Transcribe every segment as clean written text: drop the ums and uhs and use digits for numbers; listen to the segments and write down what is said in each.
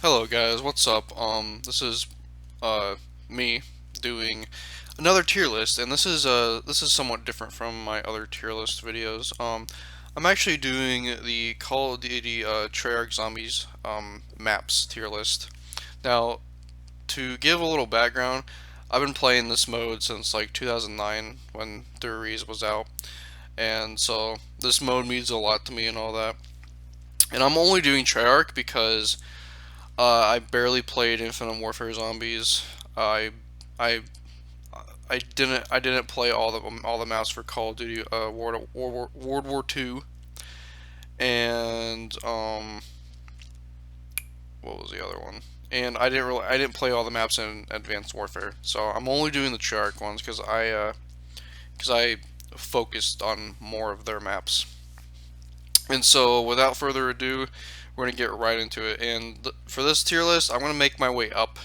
Hello guys, what's up? This is me doing another tier list, and this is somewhat different from my other tier list videos. I'm actually doing the Call of Duty Treyarch Zombies maps tier list. Now, to give a little background, I've been playing this mode since like 2009 when the release was out, and so this mode means a lot to me and all that. And I'm only doing Treyarch because I barely played Infinite Warfare Zombies. I I I didn't play all the maps for Call of Duty World War Two, and what was the other one? And I didn't play all the maps in Advanced Warfare. So I'm only doing the Treyarch ones because I focused on more of their maps. And so without further ado, we're gonna get right into it. And for this tier list, I'm gonna make my way up.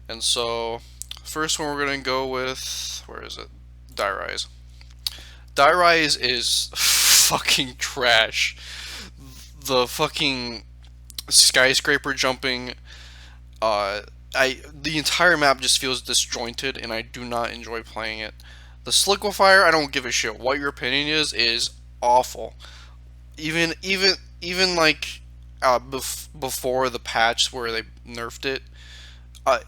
And so, first one we're gonna go with, where is it? Die Rise. Die Rise is fucking trash. The fucking skyscraper jumping, the entire map just feels disjointed, and I do not enjoy playing it. The Sliquifier, I don't give a shit what your opinion is awful. Even like before the patch where they nerfed it,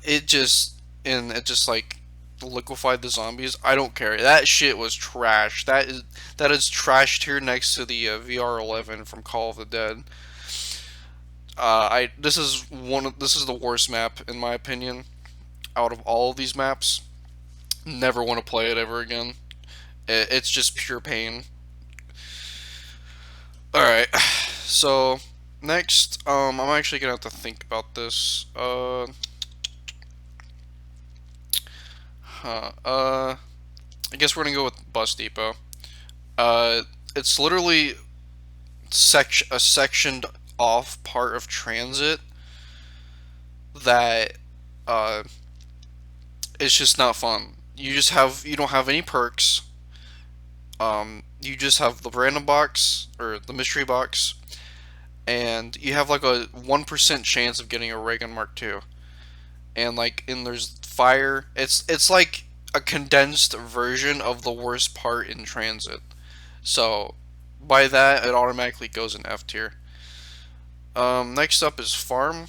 it just like liquefied the zombies. I don't care. That shit was trash. That is trash tier next to the VR11 from Call of the Dead. I this is the worst map in my opinion out of all of these maps. Never want to play it ever again. It's just pure pain. All right. So next, I'm actually gonna have to think about this. I guess we're gonna go with Bus Depot. Uh, it's literally a sectioned off part of transit that uh, it's just not fun. You don't have any perks. You just have the random box or the mystery box, and you have like a 1% chance of getting a Reagan Mark II. And there's fire. It's like a condensed version of the worst part in transit. So by that, it automatically goes in F tier. Next up is farm.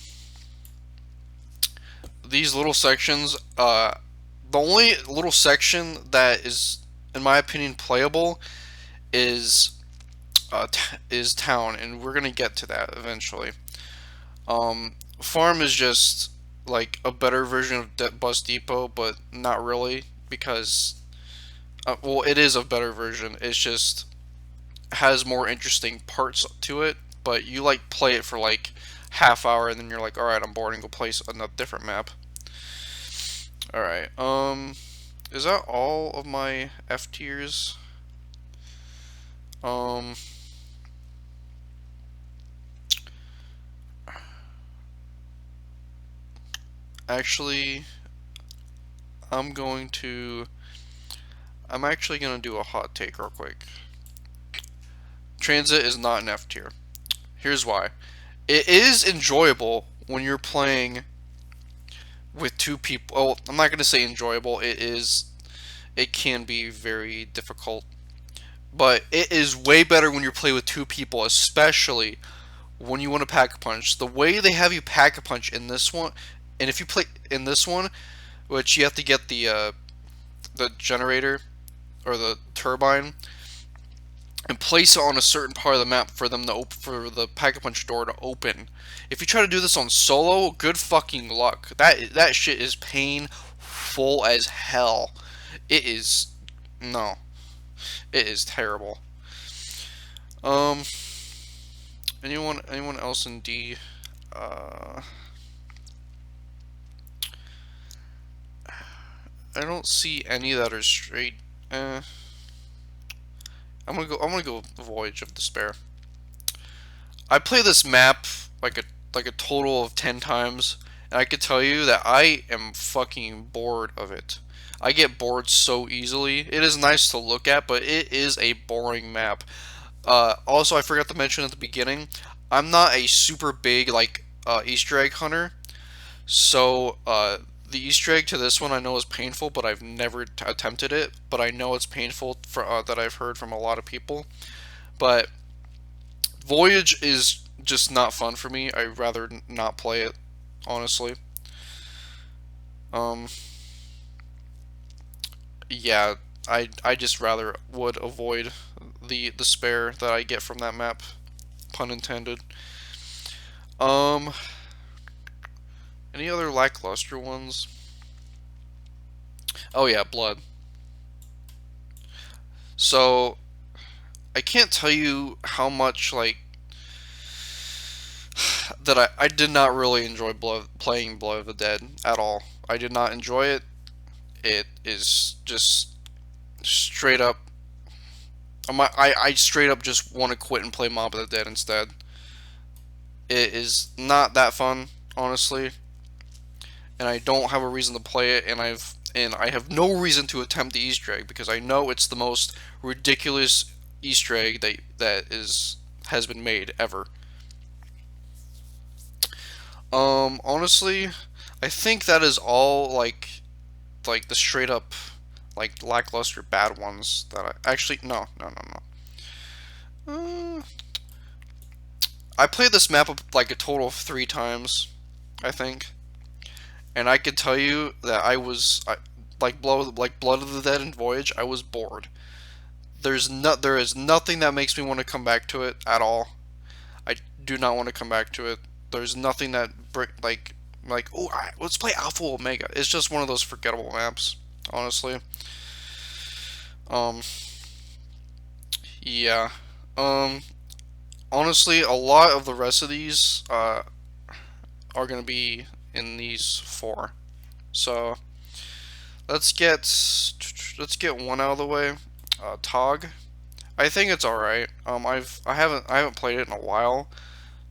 These little sections, the only little section that is, in my opinion, playable is is town, and we're gonna get to that eventually. Farm is just like a better version of Bus Depot, but not really because, well, it is a better version. It's just has more interesting parts to it, but you like play it for like half hour and then you're like, all right, I'm bored and go play a different map. All right. Is that all of my F tiers? Um, actually, I'm going to. I'm actually gonna do a hot take real quick. Transit is not an F tier. Here's why. It is enjoyable when you're playing with two people. Oh, I'm not gonna say enjoyable. It is. It can be very difficult, but it is way better when you play with two people, especially when you want to pack a punch. The way they have you pack a punch in this one, and if you play in this one, which you have to get the generator or the turbine and place it on a certain part of the map for them to for the pack a punch door to open. If you try to do this on solo, good fucking luck. That shit is painful as hell. It is no, it is terrible. Um, anyone else in D? Uh, I don't see any that are straight. I'm gonna go Voyage of Despair. I play this map like a total of 10 times, and I could tell you that I am fucking bored of it. I get bored so easily. It is nice to look at, but it is a boring map. Also, I forgot to mention at the beginning, I'm not a super big like Easter egg hunter. So the Easter egg to this one I know is painful, but I've never attempted it. But I know it's painful for that I've heard from a lot of people. But Voyage is just not fun for me. I'd rather not play it, honestly. Um, yeah, I just rather would avoid the despair that I get from that map, pun intended. Um, any other lackluster ones? Oh yeah, Blood. So I can't tell you how much like that I did not really enjoy playing Blood of the Dead at all. I did not enjoy it. It is just straight up. I straight up just want to quit and play Mob of the Dead instead. It is not that fun, honestly, and I don't have a reason to play it, and I have no reason to attempt the Easter egg because I know it's the most ridiculous Easter egg that has been made ever. Honestly, I think that is all like the straight up like lackluster bad ones that I actually no. I played this map like a total of 3 times, I think, and I could tell you that like Blood of the Dead and Voyage, I was bored. There is nothing that makes me want to come back to it at all. I do not want to come back to it. There's nothing that oh, let's play Alpha Omega. It's just one of those forgettable maps, honestly. Um, yeah. Um, Honestly, a lot of the rest of these are gonna be in these 4. So let's get one out of the way. Tog. I think it's all right. I haven't played it in a while,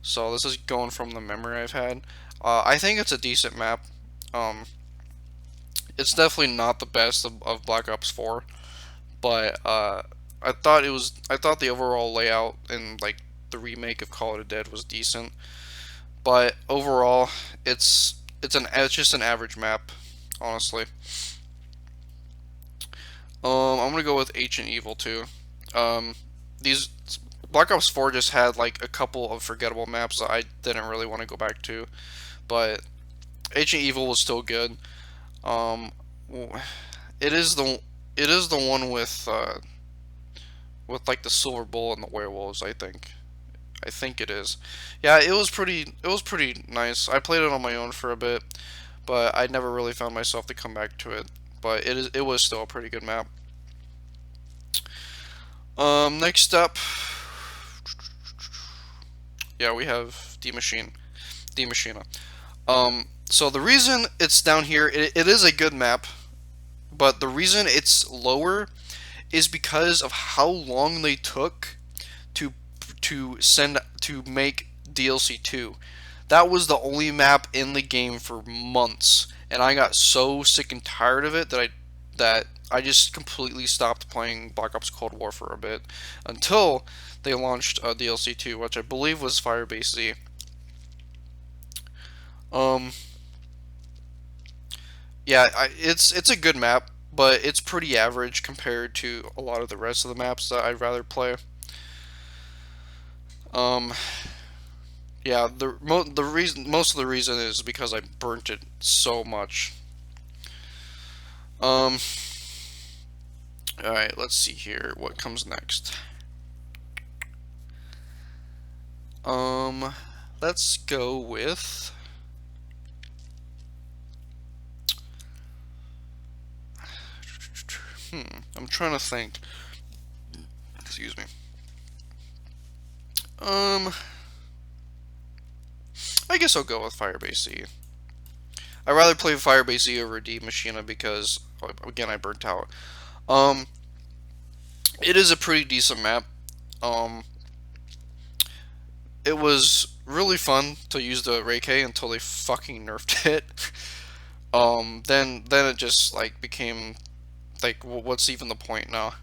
so this is going from the memory I've had. I think it's a decent map. Um, it's definitely not the best of Black Ops 4, but I thought the overall layout and like the remake of Call of the Dead was decent. But overall, it's just an average map, honestly. I'm gonna go with Ancient Evil too. These Black Ops 4 just had like a couple of forgettable maps that I didn't really want to go back to, but Ancient Evil was still good. Um, it is the one with like the silver bullet and the werewolves. I think it is. Yeah, it was pretty nice. I played it on my own for a bit, but I never really found myself to come back to it. But it was still a pretty good map. Next up, yeah, we have D Machina. So the reason it's down here, it is a good map, but the reason it's lower is because of how long they took to to make DLC 2. That was the only map in the game for months, and I got so sick and tired of it that I just completely stopped playing Black Ops Cold War for a bit until they launched DLC 2, which I believe was Firebase Z. Um, yeah, it's a good map, but it's pretty average compared to a lot of the rest of the maps that I'd rather play. Um, yeah, the reason most of the reason is because I burnt it so much. Um, all right, let's see here what comes next. Um, let's go with I'm trying to think. Excuse me. I guess I'll go with Firebase Z. I'd rather play Firebase Z over D Machina because, again, I burnt out. Um, it is a pretty decent map. Um, it was really fun to use the Ray K until they fucking nerfed it. Then it just like became like, what's even the point now?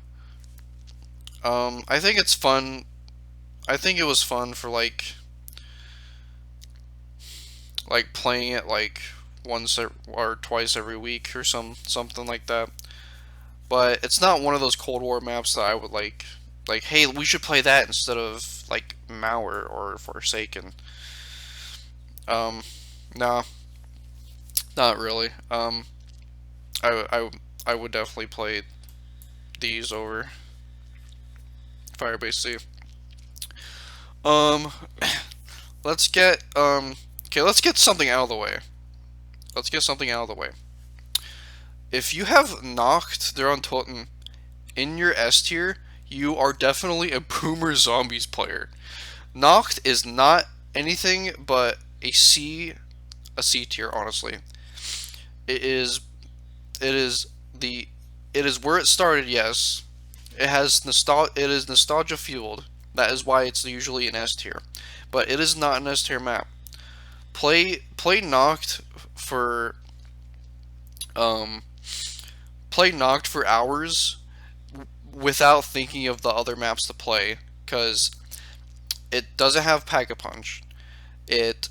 I think it's fun. I think it was fun for like like playing it like or twice every week or something like that. But it's not one of those Cold War maps that I would like, hey, we should play that instead of like Mauer or Forsaken. Um, nah, not really. I, I, I would definitely play these over Firebase C. Um, let's get okay, let's get something out of the way. Let's get something out of the way. If you have knocked there on Toten in your S tier, you are definitely a Boomer Zombies player. Knocked is not anything but a C tier, honestly. It is it is the it is where it started, yes. It is nostalgia fueled. That is why it's usually an S tier. But it is not an S tier map. Play Knocked for um play Knocked for hours without thinking of the other maps to play, because it doesn't have Pack a Punch. It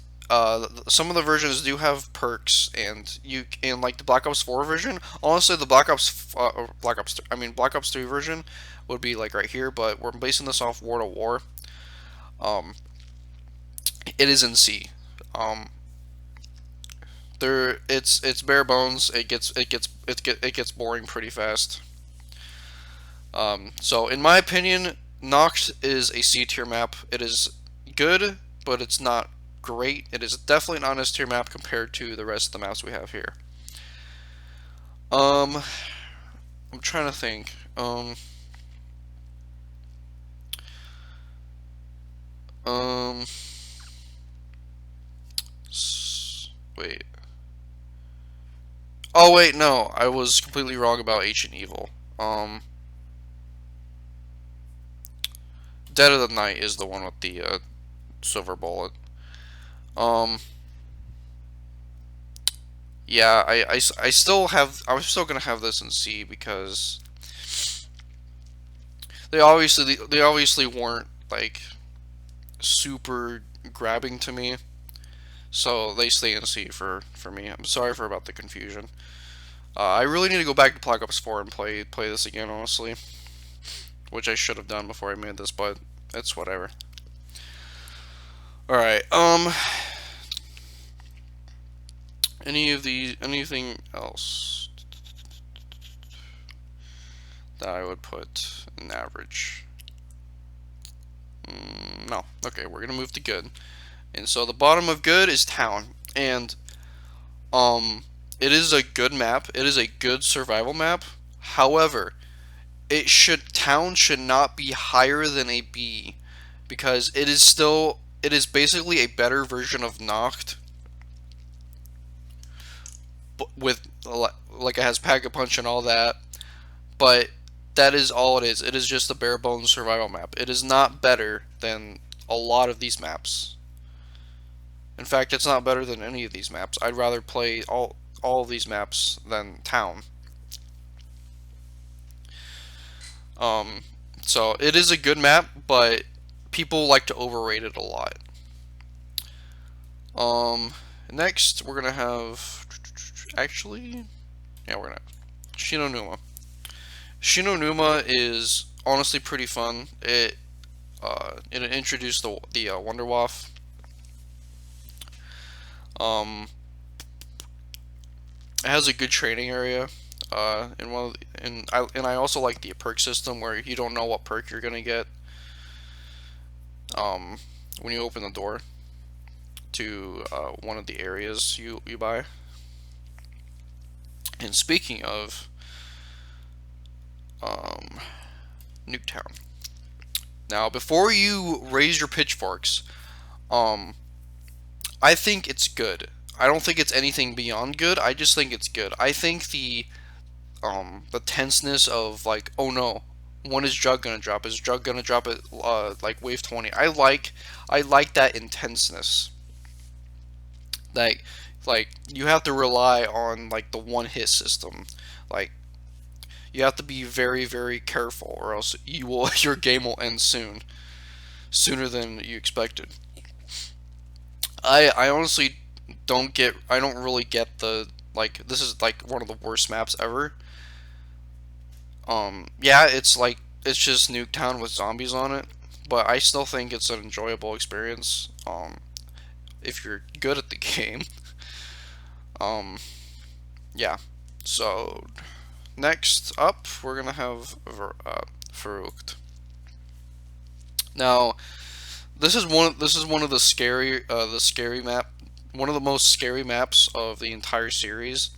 some of the versions do have perks, and you in like the Black Ops 4 version. Honestly, the Black Ops 3 version would be like right here, but we're basing this off War to War. Um, it is in C. Um, it's bare bones. It gets boring pretty fast. So in my opinion, Noct is a C tier map. It is good, but it's not great. It is definitely not an S tier map compared to the rest of the maps we have here. I'm trying to think. Um, Wait. Oh wait, no, I was completely wrong about Ancient Evil. Dead of the Night is the one with the silver bullet. Um, yeah, I still have. I'm still gonna have this in C because they obviously weren't like super grabbing to me, so they stay in C for me. I'm sorry for about the confusion. I really need to go back to Black Ops 4 and play this again, honestly, which I should have done before I made this, but it's whatever. All right. Anything else that I would put in average? No. Okay, we're gonna move to good. And so the bottom of good is town, and it is a good map. It is a good survival map. However, town should not be higher than a B, because it is basically a better version of Noct with like it has Pack a Punch and all that, but that is all it is. It is just a bare bones survival map. It is not better than a lot of these maps. In fact, it's not better than any of these maps. I'd rather play all of these maps than Town. Um, so it is a good map, but people like to overrate it a lot. Next we're gonna have we're gonna Shinonuma. Shinonuma is honestly pretty fun. It introduced the Wonderwaff. It has a good training area. And I also like the perk system where you don't know what perk you're gonna get. When you open the door to one of the areas you buy. And speaking of Nuketown, now before you raise your pitchforks, I think it's good. I don't think it's anything beyond good. I just think it's good. I think the tenseness of like, oh no, when is Jug gonna drop? Is Jug gonna drop at like wave 20? I like that intenseness. Like you have to rely on like the one hit system. Like you have to be very very careful, or else your game will end sooner than you expected. I honestly I don't really get the, like, this is like one of the worst maps ever. Yeah, it's like it's just Nuketown with zombies on it, but I still think it's an enjoyable experience. If you're good at the game. Um, yeah. So next up, we're gonna have Farouked. Now, this is one of the scary map, one of the most scary maps of the entire series.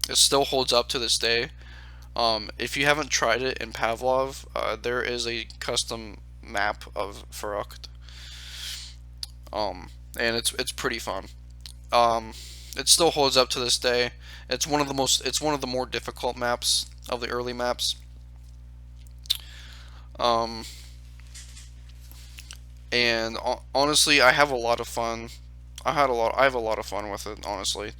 It still holds up to this day. If you haven't tried it in Pavlov, there is a custom map of Farouked. And it's pretty fun. Um, it still holds up to this day. It's one of the more difficult maps of the early maps. Um, and honestly, I have a lot of fun. I have a lot of fun with it, honestly.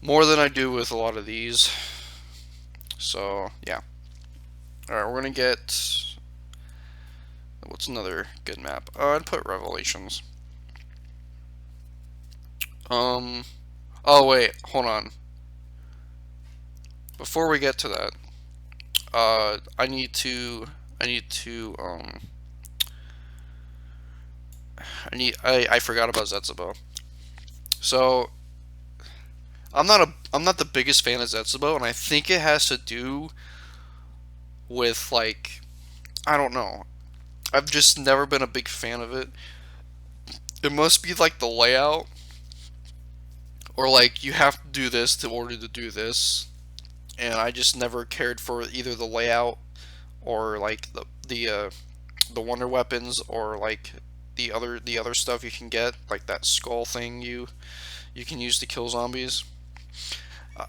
More than I do with a lot of these. So, yeah. Alright, we're gonna get, what's another good map? I'd put Revelations. Oh wait, hold on. Before we get to that, I need to, I forgot about Zetsubo. So, I'm not the biggest fan of Zetsubo, and I think it has to do with, like, I don't know. I've just never been a big fan of it. It must be like the layout, or like you have to do this in order to do this, and I just never cared for either the layout or like the wonder weapons, or like the other stuff you can get, like that skull thing you can use to kill zombies.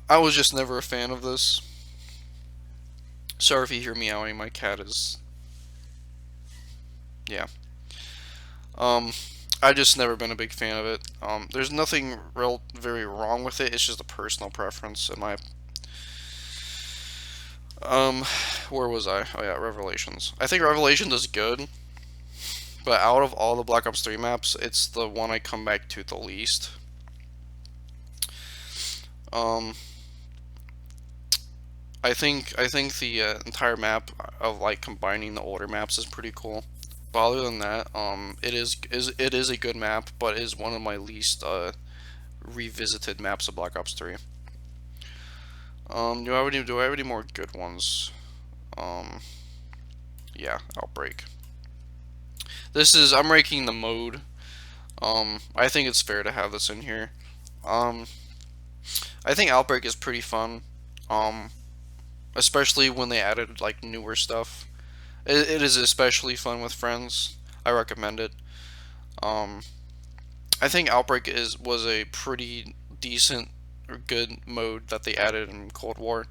I was just never a fan of this. Sorry if you hear meowing. My cat is, yeah. Um, I just never been a big fan of it. There's nothing real very wrong with it. It's just a personal preference in my. Um, where was I? Oh yeah, Revelations. I think Revelations is good, but out of all the Black Ops 3 maps, it's the one I come back to the least. Um, I think the entire map of like combining the older maps is pretty cool. But other than that, it is a good map, but it is one of my least revisited maps of Black Ops 3. Do I have any more good ones? Um, yeah, Outbreak. I'm ranking the mode. I think it's fair to have this in here. Um, I think Outbreak is pretty fun. Um, Especially when they added like newer stuff. It is especially fun with friends. I recommend it. Um, I think Outbreak is was a pretty decent or good mode that they added in Cold War.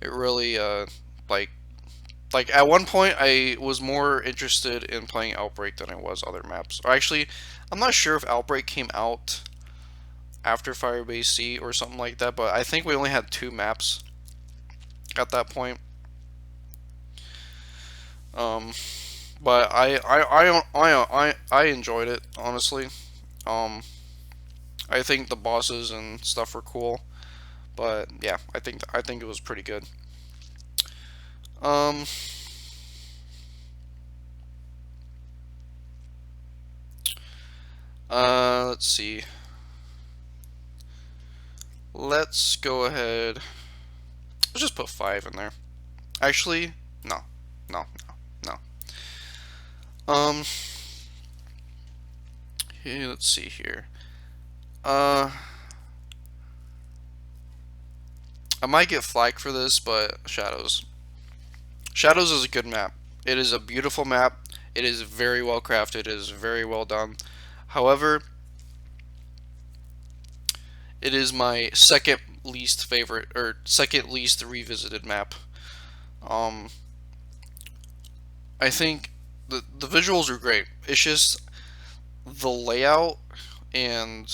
It really like like at one point I was more interested in playing Outbreak than I was other maps. Or actually, I'm not sure if Outbreak came out after Firebase C or something like that, but I think we only had two maps at that point. Um, but I enjoyed it, honestly. Um, I think the bosses and stuff were cool, but yeah, I think it was pretty good. Um, let's see. Let's go ahead. Let's just put 5 in there. Actually, no, no, no, no. Here, let's see here. Uh, I might get flagged for this, but Shadows. Shadows is a good map. It is a beautiful map. It is very well crafted. It is very well done. However, it is my second least favorite, or second least revisited map. Um, I think the visuals are great. It's just the layout, and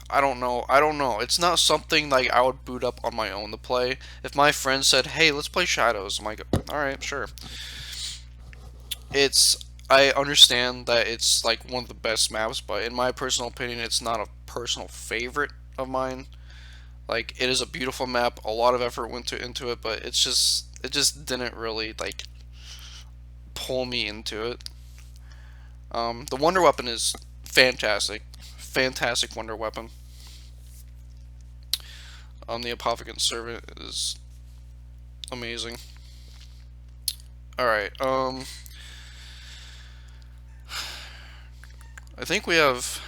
I don't know. I don't know. It's not something like I would boot up on my own to play. If my friend said, "Hey, let's play Shadows," I'm like, "All right, sure." It's I understand that it's like one of the best maps, but in my personal opinion, it's not a personal favorite of mine. Like it is a beautiful map, a lot of effort went into it, but it just didn't really like pull me into it. The Wonder Weapon is fantastic, fantastic Wonder Weapon. The Apothicant Servant is amazing. All right. I think we have,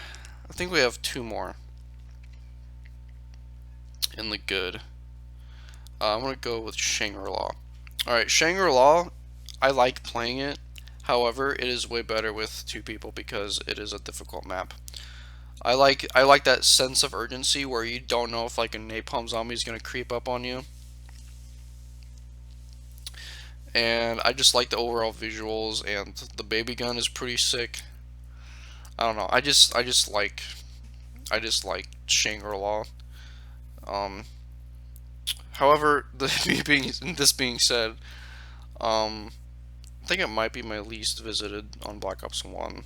I think we have two more in the good. I'm gonna go with Shangri-La. All right, Shangri-La. I like playing it. However, it is way better with two people because it is a difficult map. I like that sense of urgency where you don't know if like a napalm zombie is gonna creep up on you, and I just like the overall visuals, and the baby gun is pretty sick. I don't know. I just like Shangri-La. Um, However, this being said, um, I think it might be my least visited on Black Ops 1.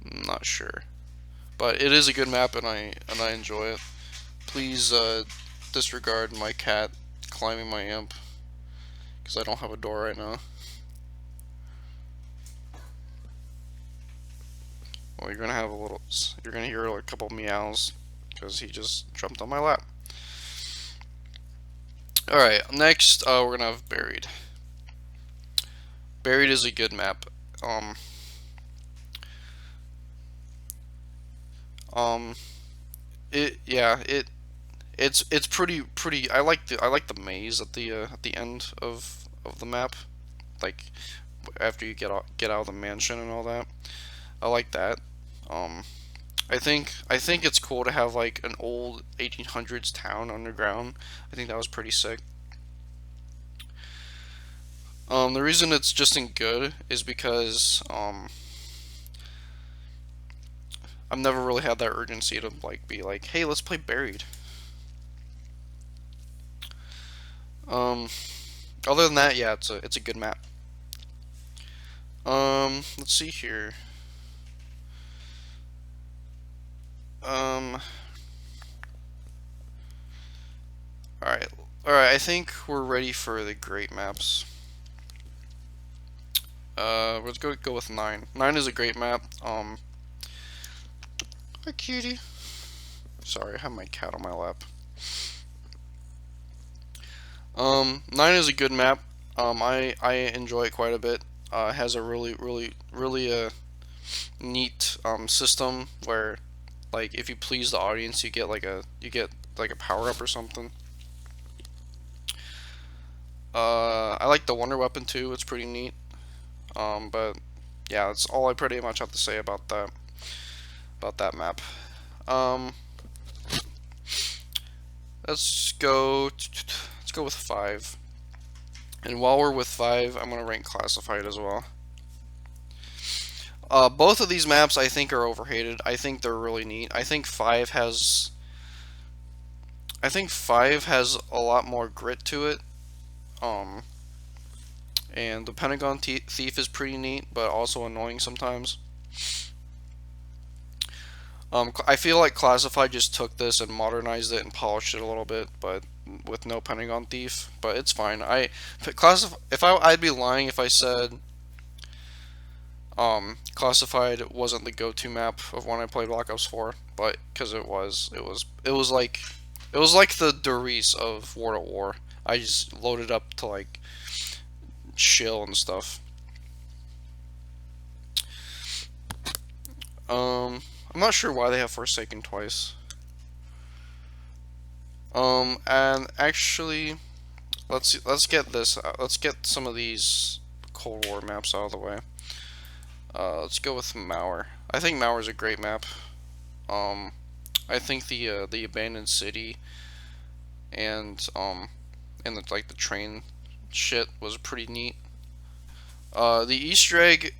I'm not sure, but it is a good map, and I enjoy it. Please disregard my cat climbing my imp because I don't have a door right now. Well, you're gonna hear a couple meows because he just jumped on my lap. All right, next we're gonna have Buried. Buried is a good map. Um, um, it yeah it's pretty. I like the maze at the end of the map, like after you get out of the mansion and all that. I like that. Um, I think it's cool to have like an old 1800s town underground. I think that was pretty sick. The reason it's just in good is because I've never really had that urgency to like be like, hey, let's play Buried. Um, Other than that, yeah, it's a good map. Let's see here. Um, all right, all right. I think we're ready for the great maps. Let's go with 9. 9 is a great map. Hi cutie. Sorry, I have my cat on my lap. 9 is a good map. I enjoy it quite a bit. It has a really neat system where like if you please the audience, you get like a power up or something. I like the Wonder Weapon too. It's pretty neat. But yeah, that's all I pretty much have to say about that map. Um, let's go. Let's go with 5. And while we're with 5, I'm gonna rank Classified as well. Both of these maps I think are overhated. I think they're really neat. I think 5 has a lot more grit to it. Um, and the Pentagon Thief is pretty neat, but also annoying sometimes. I feel like Classified just took this and modernized it and polished it a little bit, but with no Pentagon Thief. But it's fine. I'd be lying if I said Classified wasn't the go-to map of when I played Black Ops 4, but because it was like the Doris of War to War. I just loaded up to like chill and stuff. I'm not sure why they have Forsaken twice. And actually, let's get this. Let's get some of these Cold War maps out of the way. Let's go with Mauer. I think Mauer's a great map. I think the abandoned city and like the train shit was pretty neat. The Easter egg.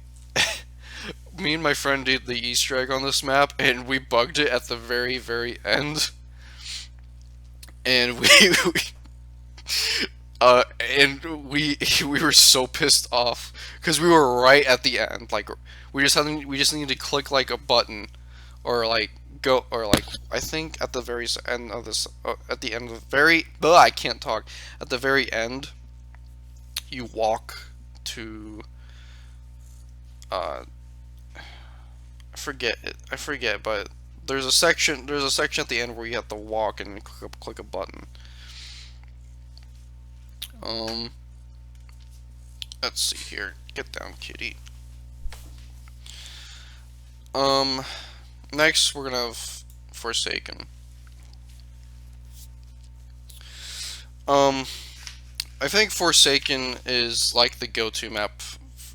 Me and my friend did the Easter egg on this map, and we bugged it at the very end. And we And we were so pissed off because we were right at the end. Like we just needed to click like a button, or like go, or like I think at the very end of this, at the end of the very, ugh, I can't talk. At the very end, you walk to uh I forget, but there's a section at the end where you have to walk and click a button. Um, let's see here. Get down, kitty. Um, next we're gonna have Forsaken. Um, I think Forsaken is like the go-to map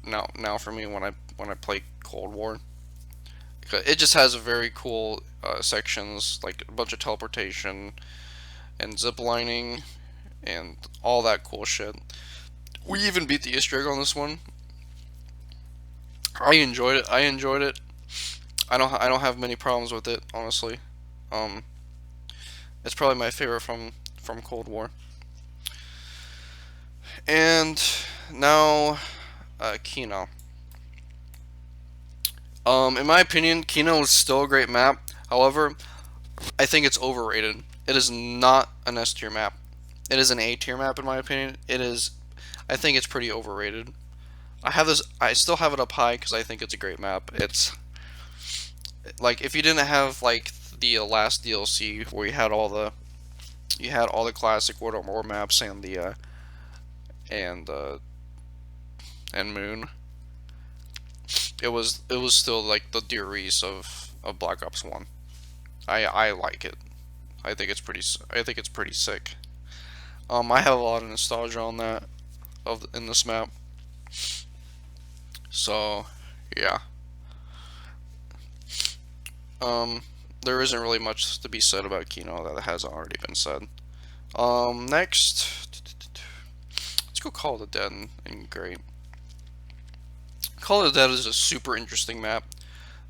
now for me when I play Cold War. It just has a very cool sections, like a bunch of teleportation and zip lining and all that cool shit. We even beat the Easter egg on this one. I enjoyed it. I enjoyed it. I don't have many problems with it, honestly. Um, it's probably my favorite from Cold War. And now, Kino. In my opinion, Kino is still a great map. However, I think it's overrated. It is not an S tier map. It is an A tier map in my opinion. It is. I think it's pretty overrated. I have this. I still have it up high because I think it's a great map. It's like if you didn't have like the last DLC where you had all the classic World at War maps and the and and Moon. It was still like the Dear Reese of Black Ops 1. I like it. I think it's pretty sick. I have a lot of nostalgia on that in this map. So, yeah. Um, there isn't really much to be said about Kino that hasn't already been said. Next, let's go Call of the Dead and great. Call of the Dead is a super interesting map.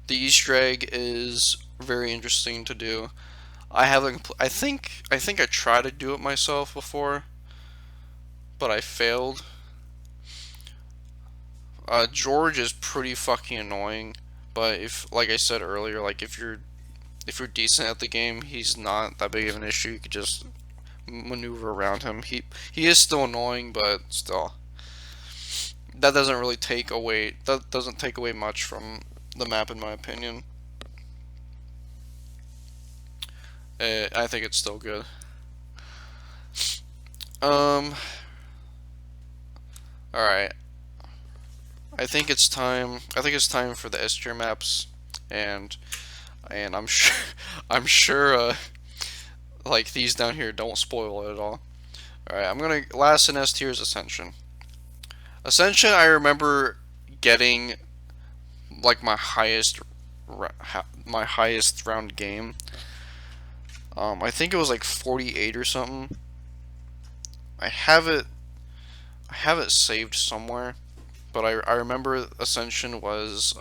The Easter egg is very interesting to do. I haven't. I think I tried to do it myself before, but I failed. George is pretty fucking annoying, but if, like I said earlier, like if you're decent at the game, he's not that big of an issue. You could just maneuver around him. He is still annoying, but still, that doesn't take away much from the map in my opinion. I think it's still good. Um, all right. I think it's time for the S tier maps, and I'm sure I'm sure like these down here don't spoil it at all. All right, I'm gonna last in S tier is Ascension. Ascension, I remember getting like my highest round game. I think it was like 48 or something. I have it I have it saved somewhere, but I remember Ascension was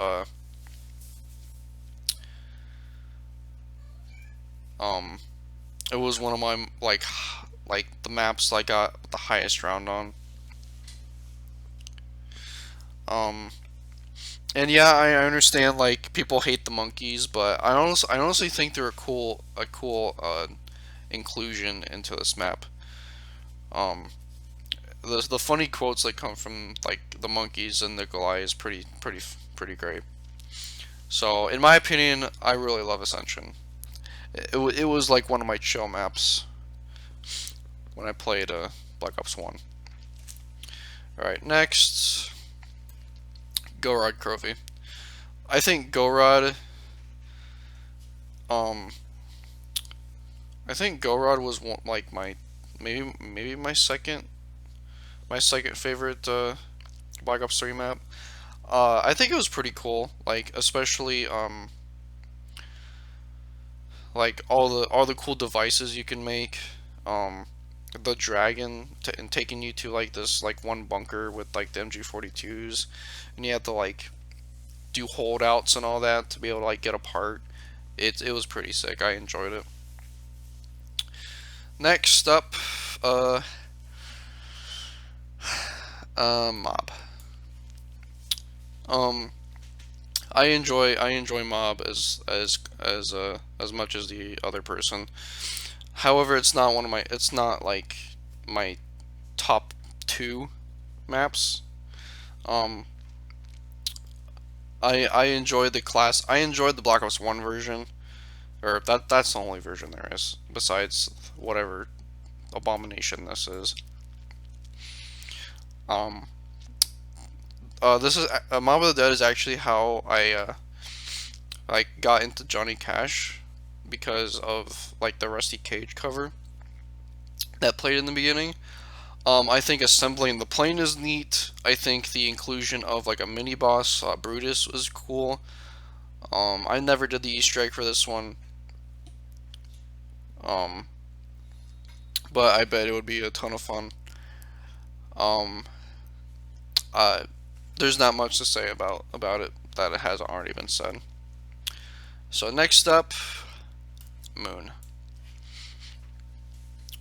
um it was one of my like the maps I got the highest round on. Um and yeah, I understand like people hate the monkeys, but I honestly think they're a cool inclusion into this map. Um the funny quotes that come from like the monkeys and Nikolai is pretty great. So in my opinion, I really love Ascension. It was like one of my chill maps when I played Black Ops 1. Alright, next, Gorod Trophy. I think Gorod, um, I think Gorod was one, like maybe my second favorite Black Ops 3 map. I think it was pretty cool, like especially like all the cool devices you can make. Um, the dragon and taking you to like this like one bunker with like the MG42s, and you have to like do holdouts and all that to be able to like get apart. It was pretty sick. I enjoyed it. Next up, uh, Mob. Um, I enjoy Mob as much as the other person. However, it's not like my top two maps. Um, I enjoyed the Black Ops 1 version, or that's the only version there is besides whatever abomination this is. Um, this is Mob of the Dead is actually how I got into Johnny Cash because of like the Rusty Cage cover that played in the beginning. I think assembling the plane is neat. I think the inclusion of like a mini boss, Brutus, was cool. I never did the Easter egg for this one, um, but I bet it would be a ton of fun. Um, uh, there's not much to say about it that it hasn't already been said. So next up, Moon.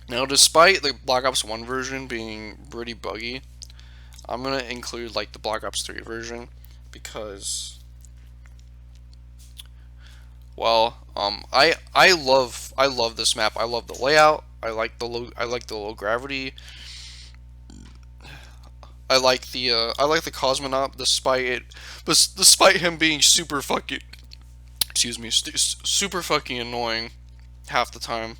Now, despite the Black Ops 1 version being pretty buggy, I'm gonna include like the Black Ops 3 version because, well, I love this map. I love the layout. I like the low gravity. I like the cosmonaut despite him being super fucking, excuse me, super fucking annoying half the time,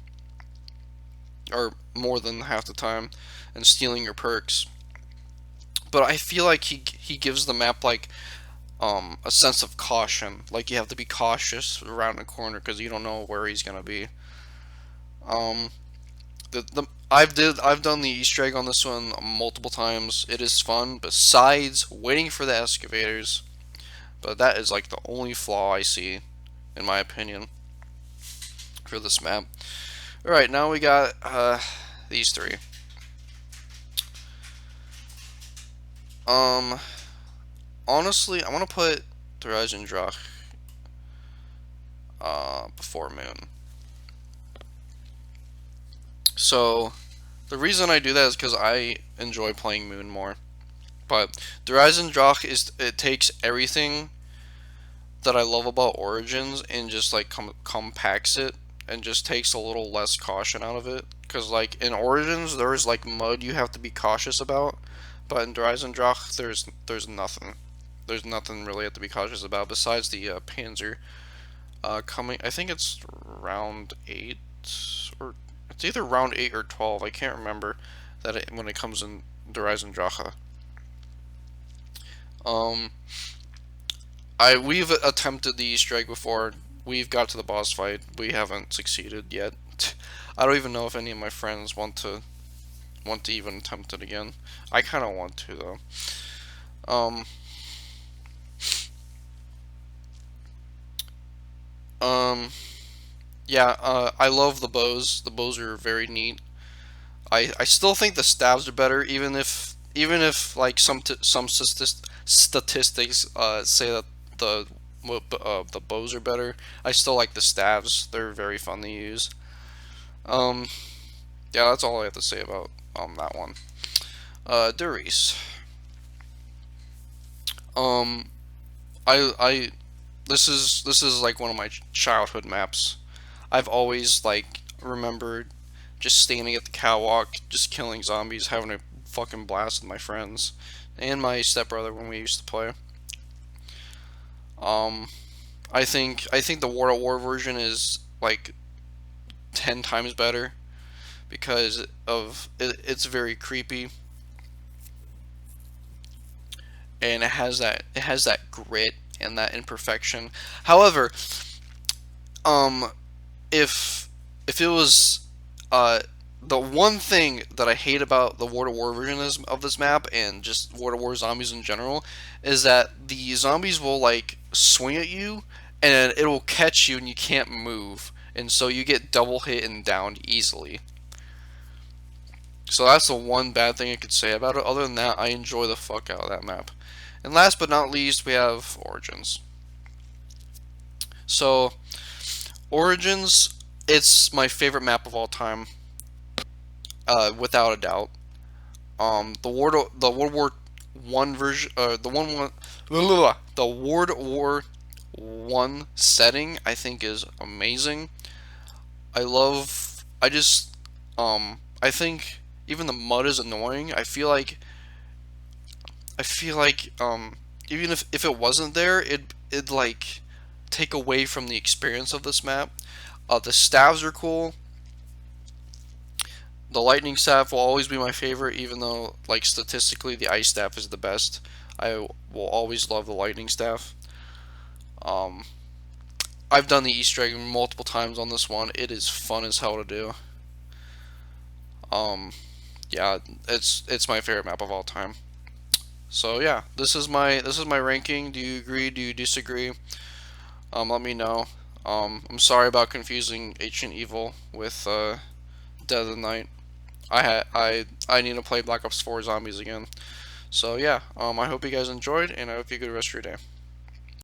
or more than half the time, and stealing your perks. But I feel like he gives the map like a sense of caution. Like you have to be cautious around the corner because you don't know where he's gonna be. Um, I've done the Easter egg on this one multiple times. It is fun. Besides waiting for the excavators, but that is like the only flaw I see, in my opinion, for this map. All right, now we got these three. Um, honestly, I want to put Therese and Drach before Moon. So the reason I do that is because I enjoy playing Moon more. But the Horizon Drach is it takes everything that I love about Origins and just like compacts it and just takes a little less caution out of it. Because like in Origins there's like mud you have to be cautious about, but in Horizon Drach there's nothing. There's nothing really you have to be cautious about besides the Panzer coming. I think it's round 8, or it's either round 8 or 12. I can't remember when it comes in Horizon Dracha. Um, we've attempted the Easter egg before. We've got to the boss fight. We haven't succeeded yet. I don't even know if any of my friends want to even attempt it again. I kind of want to though. Um, um, yeah. I love the bows. The bows are very neat. I still think the stabs are better, even if like some statistics say that the the bows are better. I still like the stabs. They're very fun to use. Um, yeah, that's all I have to say about that one. Duris. Um, I this is like one of my childhood maps. I've always like remembered just standing at the catwalk, just killing zombies, having a fucking blast with my friends and my stepbrother when we used to play. Um, I think the War at War version is like 10 times better because it's very creepy and it has that grit and that imperfection. However, um, if it was uh the one thing that I hate about the War to War version of this map and just War to War zombies in general is that the zombies will like swing at you and it will catch you and you can't move, and so you get double hit and downed easily. So that's the one bad thing I could say about it. Other than that, I enjoy the fuck out of that map. And last but not least, we have Origins. So Origins, it's my favorite map of all time, without a doubt. The World War 1 version, the World War I setting, I think is amazing. I just, I think even the mud is annoying. I feel like, even if it wasn't there, it'd like take away from the experience of this map. The staves are cool. The lightning staff will always be my favorite, even though like statistically the ice staff is the best. I will always love the lightning staff. Um, I've done the Easter egg multiple times on this one. It is fun as hell to do. Um, yeah, it's my favorite map of all time. So yeah, this is my ranking. Do you agree? Do you disagree? Let me know. I'm sorry about confusing Ancient Evil with Dead of the Night. I need to play Black Ops 4 Zombies again. So yeah, I hope you guys enjoyed, and I hope you have a good rest of your day.